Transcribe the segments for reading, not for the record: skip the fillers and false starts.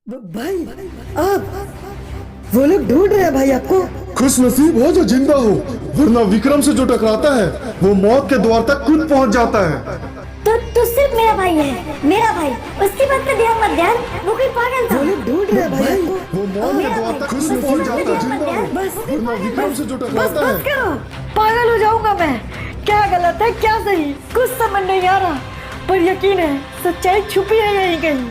भाई आप, वो लोग ढूंढ रहे हैं भाई आपको। खुश नसीब हो जो जिंदा हो, वरना विक्रम से जो टकराता है वो मौत के द्वार तक खुद पहुंच जाता है। तो सिर्फ मेरा भाई है, मेरा भाई। उसकी बात पे ध्यान मत ध्यान, वो कोई पागल था। वो लोग ढूंढ रहे हैं भाई आपको। वो मौत के द्वार तक खुद से पहुंच जाता है, जिंदा हो, वरना विक्रम से जो टकराता है। बस करो, पागल हो जाऊंगा मैं। क्या गलत है क्या सही कुछ समझ नहीं आ रहा, पर यकीन है सच्चाई छुपी है यहीं कहीं।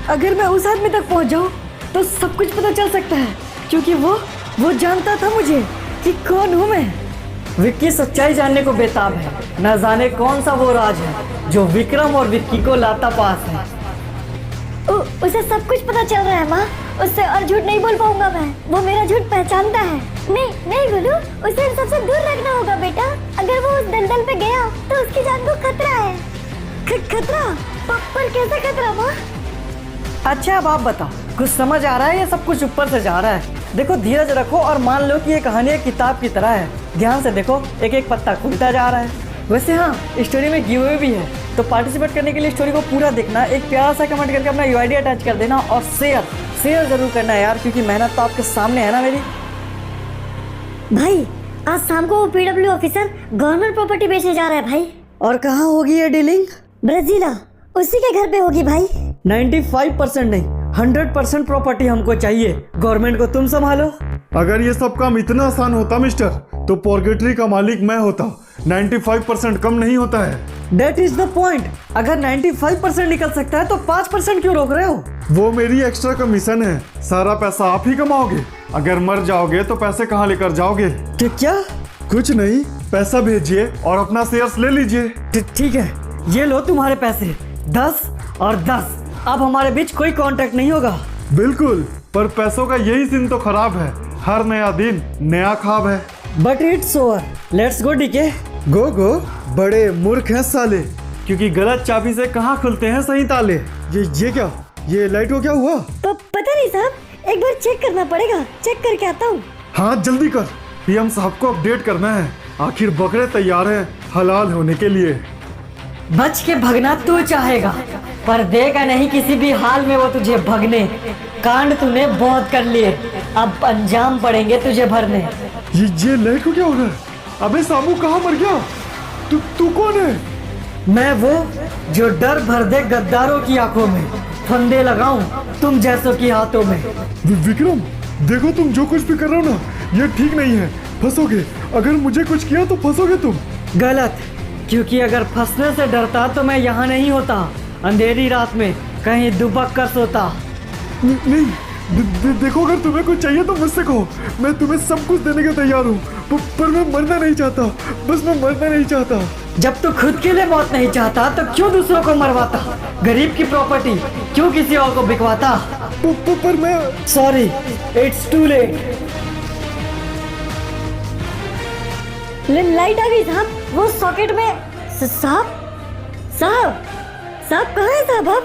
अगर मैं उस आदमी तक पहुंच जाऊं तो सब कुछ पता चल सकता है, क्योंकि वो जानता था मुझे कि कौन हूं मैं। विक्की सच्चाई जानने को बेताब है, न जाने कौन सा वो राज है जो विक्रम और विक्की को लाता पास है। उसे सब कुछ पता चल रहा है माँ, उससे और झूठ नहीं बोल पाऊंगा मैं। वो मेरा झूठ पहचानता है। नहीं नहीं गोलू, उसे सबसे दूर रखना होगा बेटा। अगर वो उस दलदल पे गया तो उसकी जान को खतरा है। खतरा? पर कैसे खतरा माँ? अच्छा अब आप बताओ, कुछ समझ आ रहा है या सब कुछ ऊपर से जा रहा है? देखो धीरज रखो और मान लो कि ये कहानी एक किताब की तरह है। ध्यान से देखो, एक एक पत्ता खुलता जा रहा है। वैसे हाँ, स्टोरी में गिव अवे भी है, तो पार्टिसिपेट करने के लिए स्टोरी को पूरा देखना, एक प्यारा सा कमेंट करके अपना यूआईडी अटैच कर देना और शेयर जरूर करना है यार, क्योंकि मेहनत तो आपके सामने है ना मेरी। भाई आज शाम को वो पीडब्ल्यू ऑफिसर गवर्नमेंट प्रॉपर्टी बेचने जा रहा है भाई। और कहाँ होगी ये डीलिंग? ब्राजीला, उसी के घर पे होगी भाई। 95% नहीं 100% प्रॉपर्टी हमको चाहिए। गवर्नमेंट को तुम संभालो। अगर ये सब काम इतना आसान होता मिस्टर, तो पोर्गेटरी का मालिक मैं होता। 95% कम नहीं होता है। That is the point। अगर 95% निकल सकता है तो 5% क्यों रोक रहे हो? वो मेरी एक्स्ट्रा कमीशन है, सारा पैसा आप ही कमाओगे। अगर मर जाओगे तो पैसे कहाँ लेकर जाओगे? क्या? कुछ नहीं, पैसा भेजिए और अपना शेयर्स ले लीजिए। ठीक है, ये लो तुम्हारे पैसे, 10 और 10। अब हमारे बीच कोई कांटेक्ट नहीं होगा। बिल्कुल, पर पैसों का यही सीन तो खराब है। हर नया दिन नया ख्वाब है। But it's over, let's go DK. Go, बड़े मूर्ख हैं साले, क्योंकि गलत चाबी से कहाँ खुलते हैं सही ताले। ये क्या, ये लाइट को क्या हुआ? पता नहीं साहब, एक बार चेक करना पड़ेगा। चेक करके आता हूँ। हाँ जल्दी कर, पीएम साहब को अपडेट करना है। आखिर बकरे तैयार हैं हलाल होने के लिए। बच के भगना तू चाहेगा, पर देगा नहीं किसी भी हाल में वो तुझे भगने। कांड तूने बहुत कर लिए, अब अंजाम पड़ेंगे तुझे भरने। ये लाइट को क्या हो रहा है? अबे सामू कहाँ मर गया? तू कौन है? मैं वो जो डर भर दे गद्दारों की आंखों में, फंदे लगाऊं तुम जैसों की हाथों में। विक्रम देखो, तुम जो कुछ भी कर रहे हो ना, ये ठीक नहीं है। फंसोगे, अगर मुझे कुछ किया तो फंसोगे तुम। गलत, क्योंकि अगर फंसने से डरता तो मैं यहाँ नहीं होता, अंधेरी रात में कहीं दुबक कर सोता। नहीं, देखो अगर तुम्हें कुछ चाहिए तो मुझसे कहो, मैं तुम्हें सब कुछ देने के तैयार हूँ। पर मैं मरना नहीं चाहता, बस मैं मरना नहीं चाहता। जब तू खुद के लिए मौत नहीं चाहता तो क्यों दूसरों को मरवाता? गरीब की प्रॉपर्टी क्यों किसी और को बिकवाता? पर मैं sorry, it's too late. Light आ गई साहब, वो सॉकेट में। साहब कहाँ है साहब? अब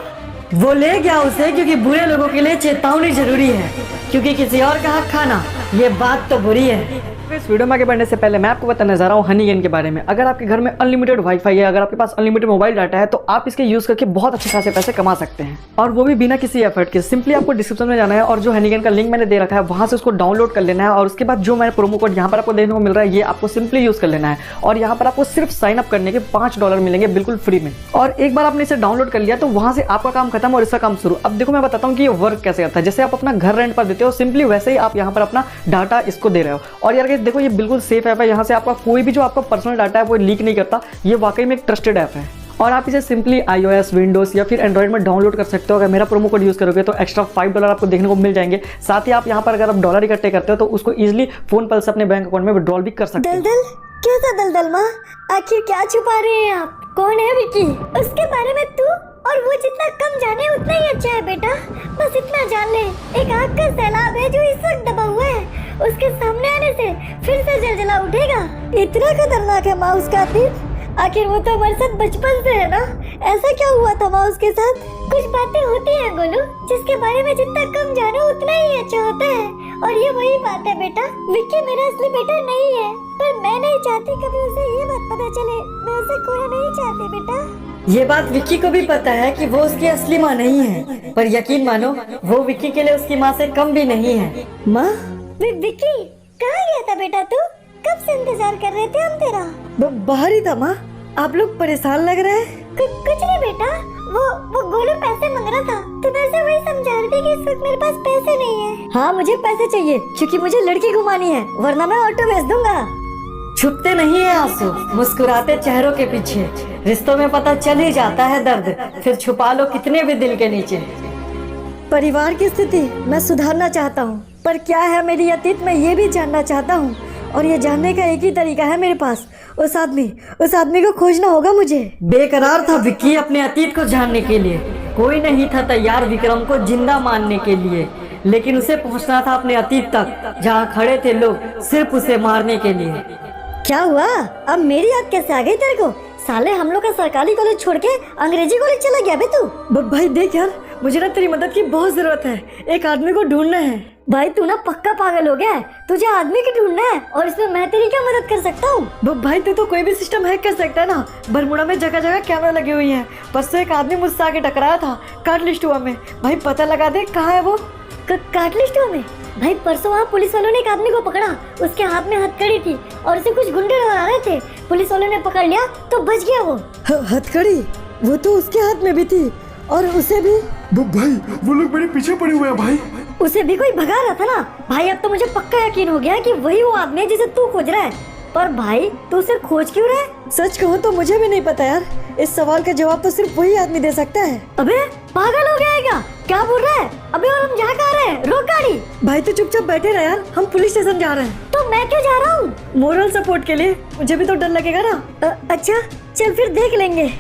वो ले गया उसे, क्योंकि बुरे लोगों के लिए चेतावनी जरूरी है, क्योंकि किसी और का हक खाना ये बात तो बुरी है। इस वीडियो में आगे बढ़ने से पहले मैं आपको बताने जा रहा हूँ हनीगेन के बारे में। अगर आपके घर में अनलिमिटेड वाईफाई है, अगर आपके पास अनलिमिटेड मोबाइल डाटा है, तो आप इसके यूज करके बहुत अच्छे खासे पैसे कमा सकते हैं, और वो भी बिना किसी एफर्ट के। सिंपली आपको डिस्क्रिप्शन में जाना है और जो हनीगेन का लिंक मैंने दे रखा है वहां से उसको डाउनलोड कर लेना है, और उसके बाद जो मैंने प्रोमो कोड यहाँ पर आपको देखने को मिल रहा है ये आपको सिंपली यूज कर लेना है, और यहाँ पर आपको सिर्फ साइन अप करने के $5 मिलेंगे बिल्कुल फ्री में। और एक बार आपने इसे डाउनलोड कर लिया तो वहां से आपका काम खत्म और इसका काम शुरू। अब देखो मैं बताता हूँ कि ये वर्क कैसे करता है। जैसे आप अपना घर रेंट पर देते हो, सिंपली वैसे ही आप यहाँ पर अपना डाटा इसको दे रहे हो। और यार देखो ये बिल्कुल सेफ ऐप है, यहाँ से आपका कोई भी जो आपका पर्सनल डाटा है वो लीक नहीं करता। ये वाकई में एक ट्रस्टेड ऐप है, और आप इसे सिंपली iOS, विंडोज या फिर एंड्रॉइड में डाउनलोड कर सकते हो। अगर मेरा प्रोमो कोड यूज करोगे तो एक्स्ट्रा $5 आपको देखने को मिल जाएंगे। साथ ही आप यहाँ पर अगर आप डॉलर इकट्ठे करते हो तो उसको इजीली फोन पर से अपने बैंक अकाउंट में विड्रॉल भी कर सकते हो। दलदल? कैसा दलदल माँ? आखिर क्या छुपा रहे हैं आप? कौन है विकी? उसके बारे में तू और वो जितना कम जाने उतना ही अच्छा है बेटा। बस इतना जान ले, एक आग का सैलाब है जो इस वक्त दबा हुआ है, उसके सामने आने से फिर से जलजला उठेगा। इतना खतरनाक है माँ उसका दिल। आखिर वो तो हमारे साथ बचपन से है ना, ऐसा क्या हुआ था माँ उसके साथ? कुछ बातें होती हैं गोलू, जिसके बारे में जितना कम जानो उतना ही अच्छा होता है। और ये वही बात है बेटा, विक्की मेरा असली बेटा नहीं है, पर मैं नहीं चाहती कभी उसे ये बात पता चले। मैं उसे खोना नहीं चाहती बेटा। ये बात विक्की को भी पता है कि वो उसकी असली माँ नहीं है, पर यकीन मानो वो विक्की के लिए उसकी माँ से कम भी नहीं है। माँ विक्की कहाँ गया था बेटा तू? कब से इंतजार कर रहे थे हम तेरा। बाहर ही था माँ। आप लोग परेशान लग रहे हैं। कुछ नहीं बेटा, वो गोलू पैसे मांग रहा था तो मैं से वही समझा रही थी कि इस वक्त मेरे पास पैसे नहीं है। हाँ मुझे पैसे चाहिए क्योंकि मुझे लड़की घुमानी है, वरना मैं ऑटो बेच दूंगा। छुपते नहीं है आंसू मुस्कुराते चेहरों के पीछे, रिश्तों में पता चल ही जाता है दर्द, फिर छुपा लो कितने भी दिल के नीचे। परिवार की स्थिति मैं सुधारना चाहता हूँ, पर क्या है मेरी अतीत मैं ये भी जानना चाहता हूँ, और ये जानने का एक ही तरीका है मेरे पास। उस आदमी को खोजना होगा मुझे। बेकरार था विक्की अपने अतीत को जानने के लिए, कोई नहीं था तैयार विक्रम को जिंदा मानने के लिए, लेकिन उसे पहुंचना था अपने अतीत तक जहां खड़े थे लोग सिर्फ उसे मारने के लिए। क्या हुआ? अब मेरी याद कैसे आ गई तेरे को? साले हम लोग का सरकारी कॉलेज छोड़ के अंग्रेजी कॉलेज चला गया बे तू। भाई देख यार, मुझे ना तेरी मदद की बहुत जरूरत है। एक आदमी को ढूंढना है। भाई तू ना पक्का पागल हो गया है, तुझे आदमी की ढूंढना है और इसमें मैं तेरी क्या मदद कर सकता हूँ? भाई तू तो कोई भी सिस्टम हैक कर सकता है ना। बरमुड़ा में जगह जगह कैमरा लगी हुई है। परसों एक आदमी मुझसे आके टकराया था काटलिस्टुआ में। भाई पता लगा दे कहाँ है वो। काटलिस्टुआ में? भाई परसों वहाँ पुलिस वालों ने एक आदमी को पकड़ा, उसके हाथ में हथकड़ी थी और उसे कुछ गुंडे डरा रहे थे। पुलिस वालों ने पकड़ लिया तो बच गया वो। हथकड़ी? वो तो उसके हाथ में भी थी और उसे भी। भाई वो लोग मेरे पीछे पड़े हुए हैं भाई। उसे भी कोई भगा रहा था ना। भाई अब तो मुझे पक्का यकीन हो गया कि वही वो आदमी है जिसे तू खोज रहा है। पर भाई तू उसे खोज क्यों रहा है? सच कहूँ तो मुझे भी नहीं पता यार। इस सवाल का जवाब तो सिर्फ वही आदमी दे सकता है। अबे पागल हो गया है क्या बोल रहा है? अबे और हम जा कहाँ रहे हैं? रोक गाड़ी। भाई तू चुपचाप बैठे रह यार, हम पुलिस स्टेशन जा रहे हैं। तो मैं क्यों जा रहा हूँ? मोरल सपोर्ट के लिए। मुझे भी तो डर लगेगा ना। अच्छा चल फिर देख लेंगे।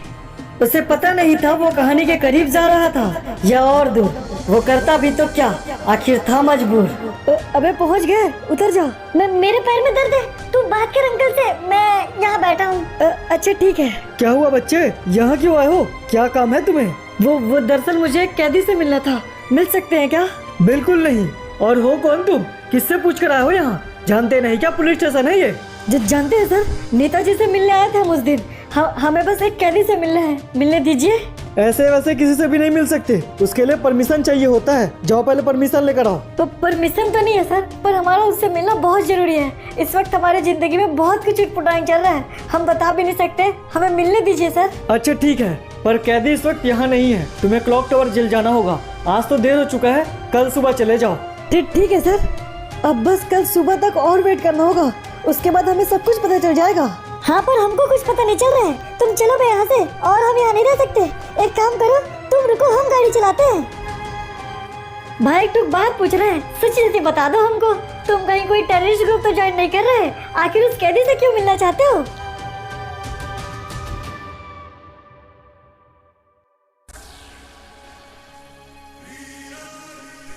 उसे पता नहीं था वो कहानी के करीब जा रहा था या और दूर। वो करता भी तो क्या, आखिर था मजबूर। अबे पहुंच गए, उतर जा। मेरे पैर में दर्द है, तू बात कर अंकल से, मैं यहाँ बैठा हूँ। अच्छा ठीक है। क्या हुआ बच्चे, यहाँ क्यों आए हो? क्या काम है तुम्हें? वो दरअसल मुझे एक कैदी से मिलना था। मिल सकते हैं क्या? बिल्कुल नहीं। और हो कौन तुम? किससे पूछ कर आए हो यहाँ? जानते नहीं क्या पुलिस स्टेशन है ये? जानते हैं सर, नेताजी से मिलने आए थे हम उस दिन। हमें बस एक कैदी से मिलना है, मिलने दीजिए। ऐसे वैसे किसी से भी नहीं मिल सकते, उसके लिए परमिशन चाहिए होता है। जाओ पहले परमिशन लेकर आओ। तो परमिशन तो नहीं है सर, पर हमारा उससे मिलना बहुत जरूरी है। इस वक्त हमारी जिंदगी में बहुत कुछ उटपटांग चल रहा है, हम बता भी नहीं सकते। हमें मिलने दीजिए सर। अच्छा ठीक है, पर कैदी इस वक्त यहाँ नहीं है, तुम्हें क्लॉक टावर जेल जाना होगा। आज तो देर हो चुका है, कल सुबह चले जाओ। ठीक है सर, अब बस कल सुबह तक और वेट करना होगा, उसके बाद हमें सब कुछ पता चल जाएगा। हाँ पर हमको कुछ पता नहीं चल रहा है। तुम चलो बे यहाँ से, और हम यहाँ नहीं रह सकते। एक काम करो, तुम रुको, हम गाड़ी चलाते हैं। भाई एक बात पूछ रहे हैं, सच्ची बता दो हमको, तुम कहीं कोई टेररिस्ट ग्रुप तो ज्वाइन नहीं कर रहे? आखिर उस कैदी से क्यों मिलना चाहते हो?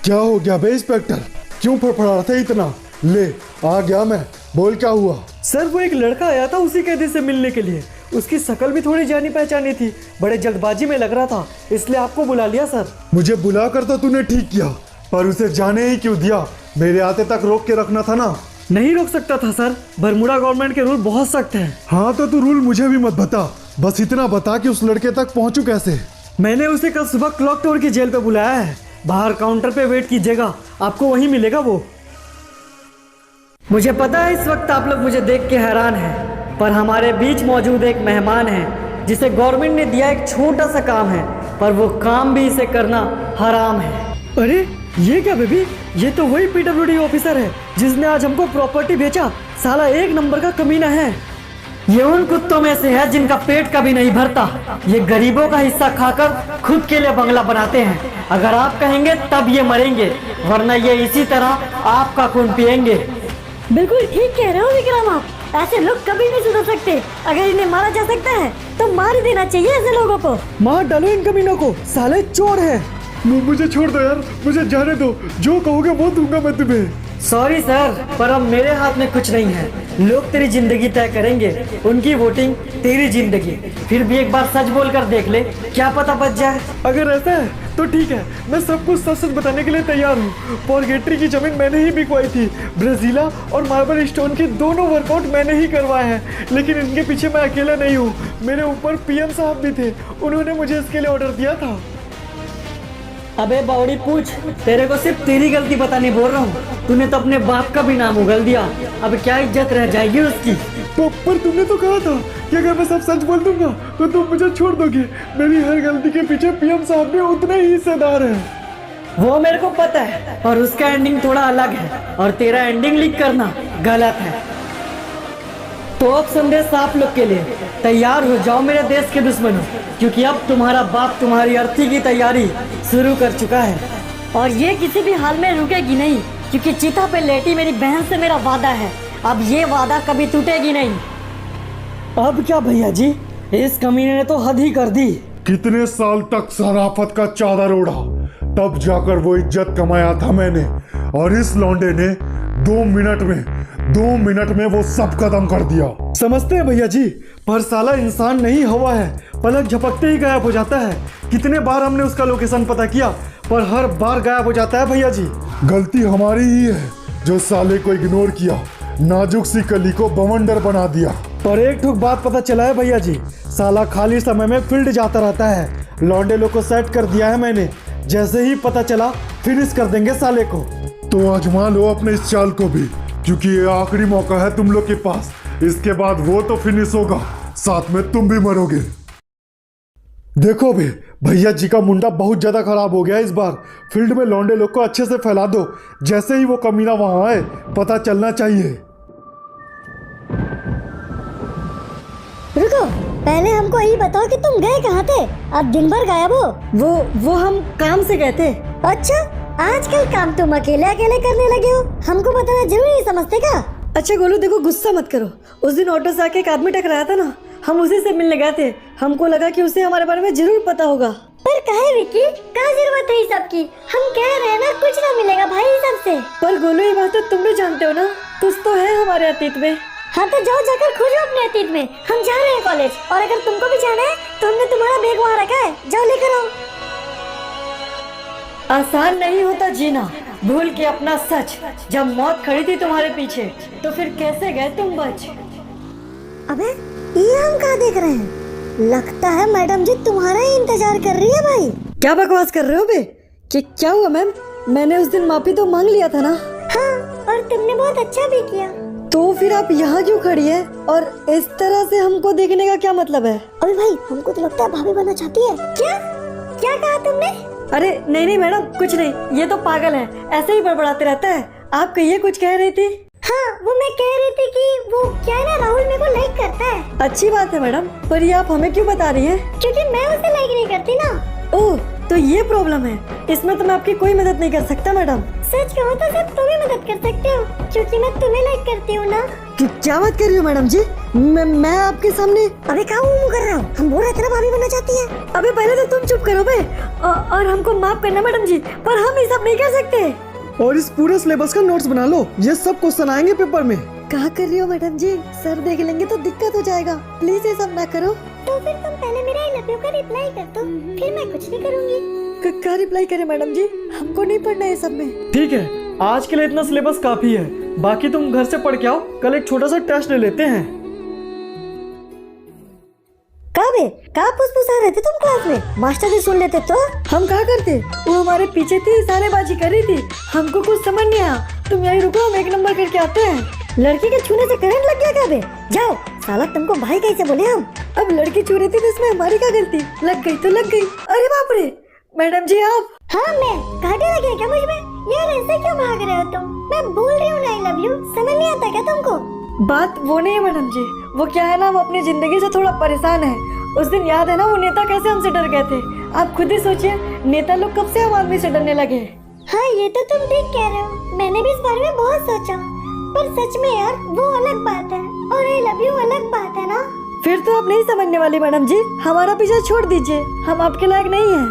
क्या हो गया बे इंस्पेक्टर, क्यों फड़फड़ा रहा था इतना? ले आ गया मैं, बोल क्या हुआ? सर वो एक लड़का आया था उसी कैदी से मिलने के लिए, उसकी शक्ल भी थोड़ी जानी पहचानी थी, बड़े जल्दबाजी में लग रहा था, इसलिए आपको बुला लिया सर। मुझे बुला कर तो तूने ठीक किया, पर उसे जाने ही क्यों दिया? मेरे आते तक रोक के रखना था ना। नहीं रोक सकता था सर, बरमुडा गवर्नमेंट के रूल बहुत सख्त हैं। हाँ तो तू रूल मुझे भी मत बता, बस इतना बता कि उस लड़के तक पहुंचू कैसे। मैंने उसे कल सुबह क्लॉक टावर की जेल पे बुलाया है, बाहर काउंटर पे वेट कीजिएगा, आपको वहीं मिलेगा वो। मुझे पता है इस वक्त आप लोग मुझे देख के हैरान हैं, पर हमारे बीच मौजूद एक मेहमान है जिसे गवर्नमेंट ने दिया एक छोटा सा काम है, पर वो काम भी इसे करना हराम है। अरे ये क्या बेबी, ये तो वही PWD ऑफिसर है जिसने आज हमको प्रॉपर्टी बेचा। साला एक नंबर का कमीना है। ये उन कुत्तों में से है जिनका पेट कभी नहीं भरता, ये गरीबों का हिस्सा खाकर खुद के लिए बंगला बनाते हैं। अगर आप कहेंगे तब ये मरेंगे, वरना ये इसी तरह आपका खून पिएंगे। बिल्कुल ठीक कह रहे हो विक्रम आप, ऐसे लोग कभी नहीं सुधर सकते। अगर इन्हें मारा जा सकता है तो मार ही देना चाहिए ऐसे लोगों को। मार डालो इन कमीनों को, साले चोर है। मुझे छोड़ दो यार, मुझे जाने दो, जो कहोगे वो दूंगा मैं तुम्हें। सॉरी सर, पर अब मेरे हाथ में कुछ नहीं है। लोग तेरी जिंदगी तय करेंगे, उनकी वोटिंग तेरी जिंदगी। फिर भी एक बार सच बोलकर देख ले, क्या पता बच जाए। अगर ऐसा है तो ठीक है, मैं सब कुछ सच सच बताने के लिए तैयार हूँ। पॉर्गेटरी की जमीन मैंने ही बिकवाई थी। ब्राजीला और मार्बल स्टोन की दोनों वर्कआउट मैंने ही करवाए हैं। लेकिन इनके पीछे मैं अकेला नहीं हूँ, मेरे ऊपर पीएम साहब भी थे, उन्होंने मुझे इसके लिए ऑर्डर दिया था। अबे बावड़ी पूछ, तेरे को सिर्फ तेरी गलती बतानी बोल रहा हूँ। तूने तो अपने बाप का भी नाम उगल दिया, अब क्या इज्जत रह जाएगी उसकी। पर तुमने तो कहा था कि अगर मैं सब सच बोल दूंगा तो तुम मुझे छोड़ दोगे। मेरी हर गलती के पीछे पीएम साहब भी उतने ही हिस्सेदार हैं। वो मेरे को पता है, और उसका एंडिंग थोड़ा अलग है, और तेरा एंडिंग लीक करना गलत है। तो अब संदेश आप लोग के लिए, तैयार हो जाओ मेरे देश के दुश्मनों, क्योंकि अब तुम्हारा बाप तुम्हारी अर्थी की तैयारी शुरू कर चुका है। और ये किसी भी हाल में रुकेगी नहीं, क्योंकि चीता पे लेटी मेरी बहन से मेरा वादा है। अब ये वादा कभी टूटेगी नहीं। अब क्या भैया जी, इस कमीने ने तो हद ही कर दी। कितने साल तक शराफत का चादर ओढ़ा, तब जाकर वो इज्जत कमाया था मैंने, और इस लौंडे ने 2 मिनट में वो सब खत्म कर दिया। समझते हैं भैया जी, पर साला इंसान नहीं हवा है, पलक झपकते ही गायब हो जाता है। कितने बार हमने उसका लोकेशन पता किया, पर हर बार गायब हो जाता है भैया जी। गलती हमारी ही है जो साले को इग्नोर किया, नाजुक सी कली को बवंडर बना दिया। पर एक ठुक बात पता चला है भैया जी, साला खाली समय में फील्ड जाता रहता है। लौंडे लोग को सेट कर दिया है मैंने, जैसे ही पता चला फिनिश कर देंगे साले को। तो आजमा लो अपने इस चाल को भी, क्योंकि ये आखिरी मौका है तुम लोग के पास। इसके बाद वो तो फिनिश होगा, साथ में तुम भी मरोगे। देखो बे, भैया जी का मुंडा बहुत ज्यादा खराब हो गया इस बार। फील्ड में लौंडे लोग को अच्छे से फैला दो, जैसे ही वो कमीना वहां आए पता चलना चाहिए। रुको, पहले हमको यही बताओ कि तुम गए कहाँ थे? अब दिन भर गायब हो। वो हम काम से गए थे। अच्छा, आजकल काम तुम अकेले अकेले करने लगे हो, हमको बताना जरूरी नहीं समझते क्या? अच्छा गोलू देखो, गुस्सा मत करो। उस दिन ऑटो से आके एक आदमी टकराया था ना, हम उसी से मिलने गए थे। हमको लगा कि उसे हमारे बारे में जरूर पता होगा। पर काहे विकी, क्या जरूरत है इस सब की? हम कह रहे हैं ना, कुछ ना मिलेगा भाई इस सब से। पर गोलू ये बात तो तुम भी जानते हो ना, कुछ तो है हमारे अतीत में। हाँ तो जाओ, जाकर खोजो अपने अतीत में। हम जा रहे हैं कॉलेज, और अगर तुमको भी जाना है तो हमने तुम्हारा बैग वहाँ रखा है, जाओ लेकर आओ। आसान नहीं होता जीना, भूल के अपना सच। जब मौत खड़ी थी तुम्हारे पीछे, तो फिर कैसे गए तुम बच? अबे ये हम कहाँ देख रहे हैं? लगता है मैडम जी तुम्हारा ही इंतजार कर रही है भाई। क्या बकवास कर रहे हो बे? कि क्या हुआ मैम? मैंने उस दिन माफी तो मांग लिया था ना। हाँ, और तुमने बहुत अच्छा भी किया। तो फिर आप यहाँ क्यों खड़ी है, और इस तरह से हमको देखने का क्या मतलब है? अबे भाई, हमको तो लगता है भाभी बनना चाहती है। क्या क्या कहा तुमने? अरे नहीं मैडम, कुछ नहीं, ये तो पागल है, ऐसे ही बड़बड़ाते रहता है। आप कहिए, कुछ कह रही थी? हाँ, वो मैं कह रही थी कि वो क्या है ना, राहुल मेरे को लाइक करता है। अच्छी बात है मैडम, पर ये आप हमें क्यों बता रही हैं? क्योंकि मैं उसे लाइक नहीं करती ना। ओह, तो ये प्रॉब्लम है। इसमें तो मैं आपकी कोई मदद नहीं कर सकता मैडम। सच कहो तो सिर्फ तुम ही मदद कर सकते हो, क्योंकि मैं तुम्हें लाइक करती हूँ ना। क्या बात कर रही हो मैडम जी? मैं आपके सामने। अबे क्या मुंह कर रहा हूँ? हम बोल रहे थे ना भाभी बनना चाहती है। अबे पहले तो तुम चुप करो बे, और हमको माफ करना मैडम जी, पर हम ये सब नहीं कर सकते। और इस पूरे सिलेबस का नोट्स बना लो, ये सब क्वेश्चन आएंगे पेपर में। कहा कर रही हो मैडम जी? सर देख लेंगे तो दिक्कत हो जाएगा, प्लीज ये सब ना करो। तो फिर तुम पहले मेरा आई लव यू का रिप्लाई कर दो, फिर मैं कुछ नहीं करूँगी। क्या रिप्लाई करे मैडम जी? हमको नहीं पढ़ना है सब में। ठीक है, आज के लिए इतना सिलेबस काफी है, बाकी तुम घर से पढ़ के आओ, कल एक छोटा सा टेस्ट ले लेते हैं। कहाँ फुसफुसा रहे थे तुम क्लास में? मास्टर जी सुन लेते तो? हम कहा करते, वो हमारे पीछे थी, सारेबाजी कर रही थी, हमको कुछ समझ नहीं आया। तुम यही रुको, हम 1 नंबर करके आते हैं। लड़की के छूने से करंट लग गया क्या बे? जाओ, साला तुमको भाई कैसे बोले हम? अब लड़की छू रही थी तो इसमें हमारी क्या गलती? लग गई तो लग गई। अरे बाप रे, मैडम जी आप? हाँ मैं, कांटे लगे क्या मुझ में? यार ऐसे क्यों भाग रहे हो तुम? मैं बोल रही हूँ ना आई लव यू, समझ नहीं आता क्या तुमको? बात वो नहीं है मैडम जी, वो क्या है ना, हम अपनी जिंदगी से थोड़ा परेशान है। उस दिन याद है ना, वो नेता कैसे हमसे डर गए थे? आप खुद ही सोचिए, नेता लोग कब से हम आदमी से डरने लगे। हाँ ये तो तुम ठीक कह रहे हो, मैंने भी इस बारे में बहुत सोचा, पर सच में यार वो अलग बात है और आई लव यू अलग बात है ना। फिर तो आप नहीं समझने वाली मैडम जी, हमारा पीछा छोड़ दीजिए, हम आपके लायक नहीं हैं।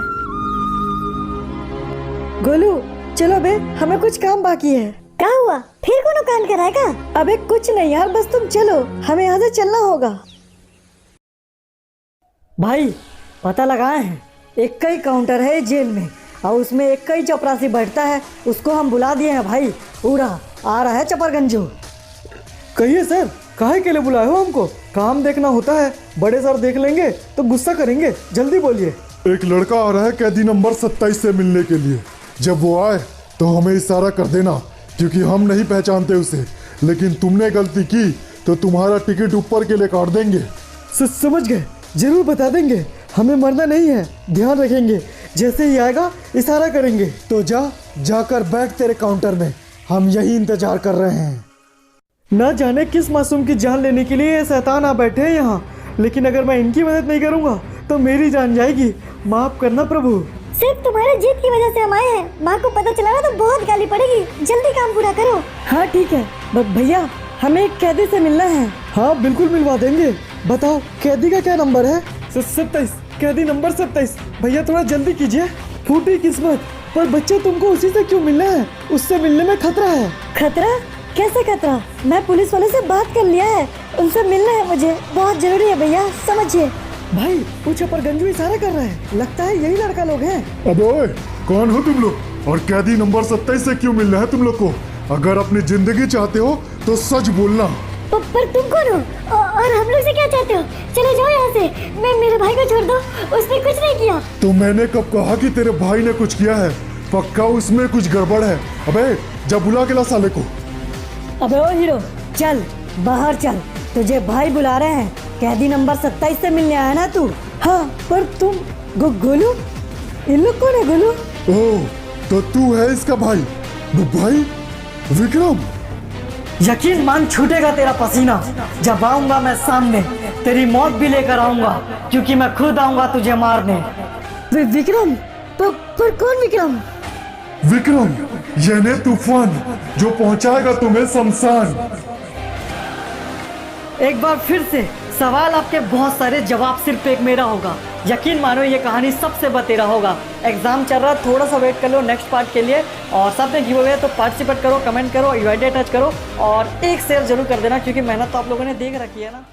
गोलू चलो बे, हमें कुछ काम बाकी है। क्या हुआ? फिर कोनो कांड कराएगा? अबे कुछ नहीं यार, बस तुम चलो, हमें यहाँ से चलना होगा। भाई पता लगाए हैं, एक का ही काउंटर है जेल में और उसमें एक का ही चपरासी बैठता है, उसको हम बुला दिए हैं भाई। उड़ा आ रहा है चपरगंजू। कहिए सर, काहे के लिए बुलाए हो हमको? काम देखना होता है, बड़े सर देख लेंगे तो गुस्सा करेंगे, जल्दी बोलिए। एक लड़का आ रहा है कैदी नंबर 27 से मिलने के लिए। जब वो आए तो हमें इशारा कर देना, क्योंकि हम नहीं पहचानते उसे। लेकिन तुमने गलती की तो तुम्हारा टिकट ऊपर के लिए काट देंगे। समझ गए, जरूर बता देंगे। हमें मरना नहीं है, ध्यान रखेंगे। जैसे ही आएगा इशारा करेंगे। तो जाकर बैठ तेरे काउंटर में, हम यही इंतजार कर रहे हैं। ना जाने किस मासूम की जान लेने के लिए ये शैतान आ बैठे हैं यहाँ, लेकिन अगर मैं इनकी मदद नहीं करूँगा तो मेरी जान जाएगी। माफ करना प्रभु। सिर्फ तुम्हारे जीत की वजह से हम आए हैं। माँ को पता चला ना तो बहुत गाली पड़ेगी। जल्दी काम पूरा करो। हाँ ठीक है, भैया हमें एक कैदी से मिलना है। हाँ बिल्कुल मिलवा देंगे। बताओ कैदी का क्या नंबर है? 27, कैदी नंबर 27। भैया थोड़ा जल्दी कीजिए। फूटी किस्मत, पर बच्चे तुमको उसी से क्यों मिलना है? उससे मिलने में खतरा है। खतरा? कैसे खतरा? मैं पुलिस वाले से बात कर लिया है, उनसे मिलना है मुझे, बहुत जरूरी है भैया, समझिए। भाई वो चपरगंजू इशारा कर रहा है, लगता है यही लड़का लोग हैं। अबे ओए, कौन हो तुम लोग और कैदी नंबर 27 से क्यों मिलना है तुम लोग को? अगर अपनी जिंदगी चाहते हो तो सच बोलना। पर तुम कौन हो और हम लोग से क्या चाहते हो? चले जाओ यहाँ से। मैं मेरे भाई को छोड़ दो, उसने कुछ नहीं किया। तो मैंने कब कहा कि तेरे भाई ने कुछ किया है? पक्का उसमें कुछ गड़बड़ है। अबे जा बुला के ला साले को। अबे ओ हीरो, चल बाहर चल, तुझे भाई बुला रहे हैं। कैदी नंबर 27 से मिलने आया ना तू? हाँ, पर तुम गोलू, इन लोग कौन है गोलू? ओह, तो तू है इसका भाई? भाई विक्रम? यकीन मान छूटेगा तेरा पसीना जब आऊंगा मैं सामने। तेरी मौत भी लेकर आऊंगा, क्योंकि मैं खुद आऊंगा तुझे मारने। विक्रम? पर कौन विक्रम? विक्रम यानी तूफान, जो पहुंचाएगा तुम्हें शमशान। एक बार फिर से सवाल आपके बहुत सारे, जवाब सिर्फ एक मेरा होगा। यकीन मानो ये कहानी सबसे बतेरा होगा। एग्जाम चल रहा, थोड़ा सा वेट कर लो नेक्स्ट पार्ट के लिए। और सब ने गिव अवे तो पार्टिसिपेट करो, कमेंट करो, यूआईडी टच करो और एक शेयर जरूर कर देना, क्योंकि मेहनत तो आप लोगों ने देख रखी है ना।